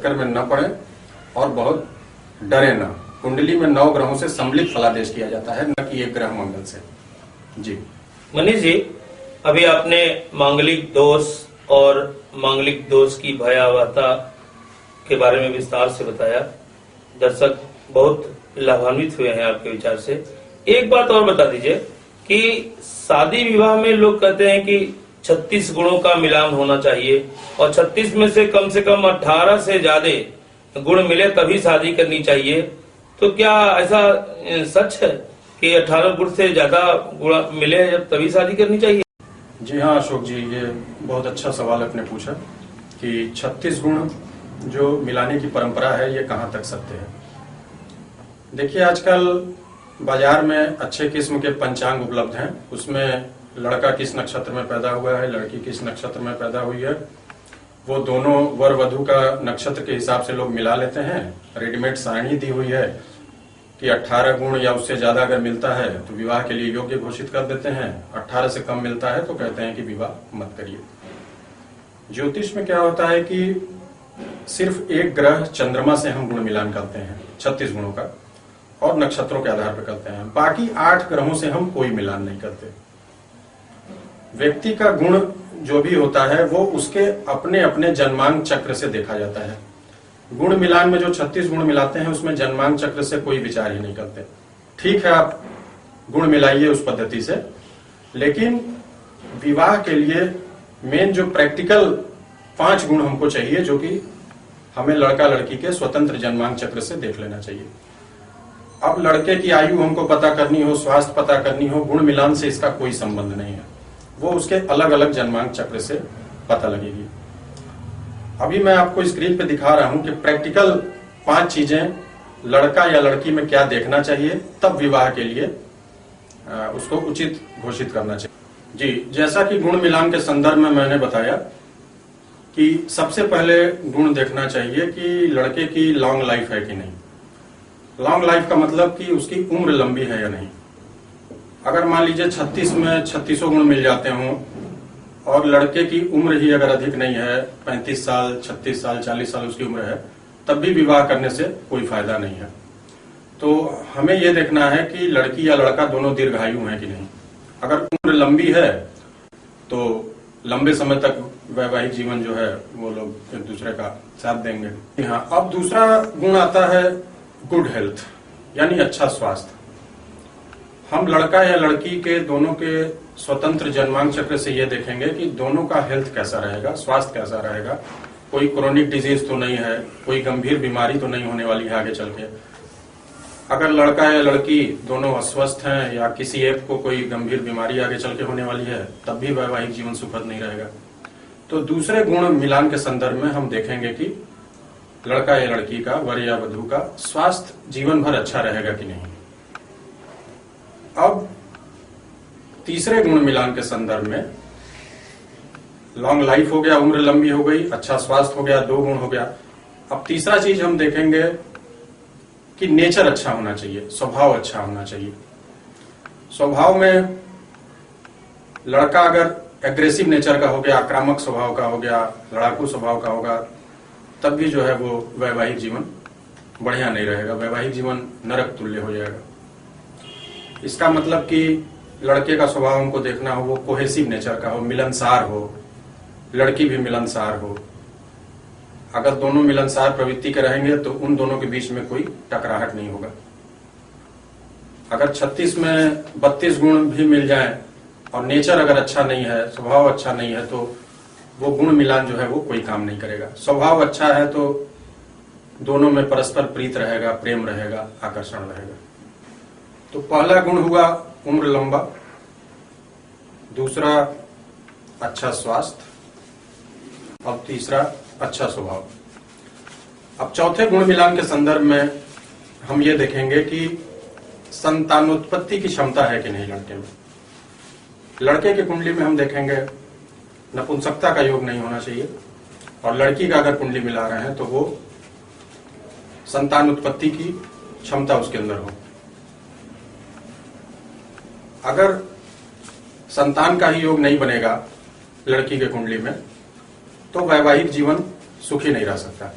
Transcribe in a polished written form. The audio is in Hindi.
चक्कर में न पड़े और बहुत डरे न। कुंडली में 9 ग्रहों से सम्मिलित फलादेश किया जाता है, न कि एक ग्रह मंगल से। जी मनीष जी, अभी आपने मांगलिक दोष और मांगलिक दोष की भयावहता के बारे में विस्तार से बताया। दर्शक बहुत लाभान्वित हुए हैं आपके विचार से। एक बात और बता दीजिए कि शादी विवाह में लोग कहते हैं कि 36 गुणों का मिलान होना चाहिए और 36 में से कम 18 से ज्यादा गुण मिले तभी शादी करनी चाहिए। तो क्या ऐसा सच है कि 18 गुण से ज्यादा गुण मिले जब तभी शादी करनी चाहिए? जी हाँ अशोक जी, ये बहुत अच्छा सवाल आपने पूछा कि 36 गुण जो मिलाने की परंपरा है ये कहाँ तक सत्य है। देखिए, आजकल बाजार में अच्छे किस्म के पंचांग उपलब्ध हैं। उसमें लड़का किस नक्षत्र में पैदा हुआ है, लड़की किस नक्षत्र में पैदा हुई है, वो दोनों वर वधु का नक्षत्र के हिसाब से लोग मिला लेते हैं। रेडीमेड सारणी दी हुई है कि 18 गुण या उससे ज्यादा अगर मिलता है तो विवाह के लिए योग्य घोषित कर देते हैं। 18 से कम मिलता है तो कहते हैं कि विवाह मत करिए। ज्योतिष में क्या होता है कि सिर्फ एक ग्रह चंद्रमा से हम गुण मिलान करते हैं 36 गुणों का, और नक्षत्रों के आधार पर करते हैं। बाकी 8 ग्रहों से हम कोई मिलान नहीं करते। व्यक्ति का गुण जो भी होता है वो उसके अपने अपने जन्मांक चक्र से देखा जाता है। गुण मिलान में जो 36 गुण मिलाते हैं उसमें जन्मांक चक्र से कोई विचार ही नहीं करते। ठीक है, आप गुण मिलाइए उस पद्धति से, लेकिन विवाह के लिए मेन जो प्रैक्टिकल 5 गुण हमको चाहिए, जो कि हमें लड़का लड़की के स्वतंत्र जन्मांक चक्र से देख लेना चाहिए। अब लड़के की आयु हमको पता करनी हो, स्वास्थ्य पता करनी हो, गुण मिलान से इसका कोई संबंध नहीं है, वो उसके अलग अलग जन्मांक चक्र से पता लगेगी। अभी मैं आपको स्क्रीन पे दिखा रहा हूं कि प्रैक्टिकल 5 चीजें लड़का या लड़की में क्या देखना चाहिए, तब विवाह के लिए उसको उचित घोषित करना चाहिए। जी, जैसा कि गुण मिलान के संदर्भ में मैंने बताया कि सबसे पहले गुण देखना चाहिए कि लड़के की लॉन्ग लाइफ है कि नहीं। लॉन्ग लाइफ का मतलब कि उसकी उम्र लंबी है या नहीं। अगर मान लीजिए 36 में 36 गुण मिल जाते हों और लड़के की उम्र ही अगर अधिक नहीं है, 35 साल, 36 साल, 40 साल उसकी उम्र है, तब भी विवाह करने से कोई फायदा नहीं है। तो हमें यह देखना है कि लड़की या लड़का दोनों दीर्घायु हैं कि नहीं। अगर उम्र लंबी है तो लंबे समय तक वैवाहिक जीवन जो है वो लोग एक दूसरे का साथ देंगे। हाँ, अब दूसरा गुण आता है गुड हेल्थ, यानी अच्छा स्वास्थ्य। हम लड़का या लड़की के दोनों के स्वतंत्र जन्मांक चक्र से ये देखेंगे कि दोनों का हेल्थ कैसा रहेगा, स्वास्थ्य कैसा रहेगा, कोई क्रोनिक डिजीज तो नहीं है, कोई गंभीर बीमारी तो नहीं होने वाली है आगे चल के। अगर लड़का या लड़की दोनों अस्वस्थ हैं या किसी एक को कोई गंभीर बीमारी आगे चल के होने वाली है, तब भी वैवाहिक जीवन सुखद नहीं रहेगा। तो दूसरे गुण मिलान के संदर्भ में हम देखेंगे कि लड़का या लड़की का, वर या वधू का स्वास्थ्य जीवन भर अच्छा रहेगा कि नहीं। अब तीसरे गुण मिलान के संदर्भ में लॉन्ग लाइफ हो गया, उम्र लंबी हो गई, अच्छा स्वास्थ्य हो गया, 2 गुण हो गया। अब तीसरा चीज हम देखेंगे कि नेचर अच्छा होना चाहिए, स्वभाव अच्छा होना चाहिए। स्वभाव में लड़का अगर एग्रेसिव नेचर का हो गया, आक्रामक स्वभाव का हो गया, लड़ाकू स्वभाव का होगा, तब भी जो है वो वैवाहिक जीवन बढ़िया नहीं रहेगा, वैवाहिक जीवन नरक तुल्य हो जाएगा। इसका मतलब कि लड़के का स्वभाव हमको देखना हो वो कोहेसिव नेचर का हो, मिलनसार हो, लड़की भी मिलनसार हो। अगर दोनों मिलनसार प्रवृत्ति के रहेंगे तो उन दोनों के बीच में कोई टकराहट नहीं होगा। अगर 36 में 32 गुण भी मिल जाए और नेचर अगर अच्छा नहीं है, स्वभाव अच्छा नहीं है, तो वो गुण मिलान जो है वो कोई काम नहीं करेगा। स्वभाव अच्छा है तो दोनों में परस्पर प्रीत रहेगा, प्रेम रहेगा, आकर्षण रहेगा। तो पहला गुण हुआ उम्र लंबा, दूसरा अच्छा स्वास्थ्य, और तीसरा अच्छा स्वभाव। अब चौथे गुण मिलान के संदर्भ में हम ये देखेंगे कि संतानोत्पत्ति की क्षमता है कि नहीं लड़के में। लड़के की कुंडली में हम देखेंगे नपुंसकता का योग नहीं होना चाहिए, और लड़की का अगर कुंडली मिला रहे हैं तो वो संतान उत्पत्ति की क्षमता उसके अंदर हो। अगर संतान का ही योग नहीं बनेगा लड़की के कुंडली में तो वैवाहिक जीवन सुखी नहीं रह सकता।